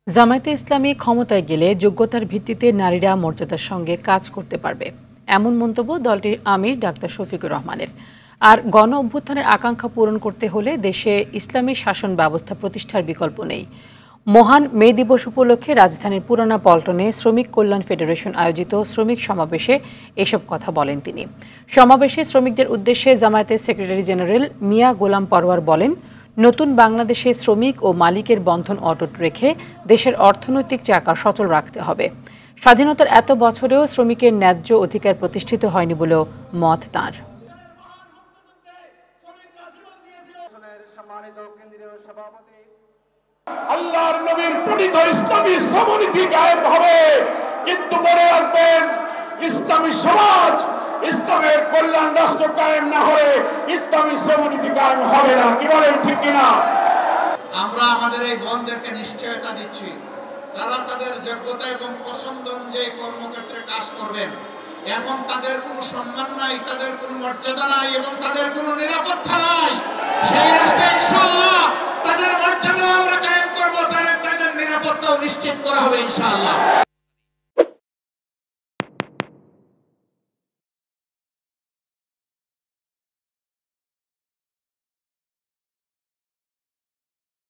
জামায়াতে ইসলামী ক্ষমতায় গেলে যোগ্যতার ভিত্তিতে নারীরা মর্যাদার সঙ্গে কাজ করতে পারবে, এমন মন্তব্য দলটির আমির ডাক্তার শফিকুর রহমানের। আর গণ অভ্যুত্থানের আকাঙ্ক্ষা পূরণ করতে হলে দেশে ইসলামী শাসন ব্যবস্থা প্রতিষ্ঠার বিকল্প নেই। মহান মে দিবস উপলক্ষে রাজধানীর পুরানা পল্টনে শ্রমিক কল্যাণ ফেডারেশন আয়োজিত শ্রমিক সমাবেশে এসব কথা বলেন তিনি। সমাবেশে শ্রমিকদের উদ্দেশ্যে জামায়াতের সেক্রেটারি জেনারেল মিয়া গোলাম পরওয়ার বলেন, নতুন বাংলাদেশে শ্রমিক ও মালিকের বন্ধন অটুট রেখে দেশের অর্থনৈতিক চাকা সচল রাখতে হবে। স্বাধীনতার এত বছরেও শ্রমিকের ন্যায্য অধিকার প্রতিষ্ঠিত হয়নি বলেও মত তাঁর। আল্লাহর নবীর পঠিত ইসলামী শ্রমনীতি কায়েম হবে, কিন্তু মনে রাখবেন ইসলামী সমাজ, ইসলামের কল্যাণ রাষ্ট্র কায়েম না হলে ইসলামী শ্রমনীতি কায়েম হবে না। কি বলেন, ঠিক কিনা? আমরা আমাদের এই বোনদেরকে নিশ্চয়তা দিচ্ছি, তারা তাদের যোগ্যতা এবং পছন্দ অনুযায়ী কর্মক্ষেত্রে কাজ করবেন। এখন তাদের কোনো সম্মান নাই, তাদের কোনো মর্যাদা নাই এবং তাদের কোনো নিরাপত্তা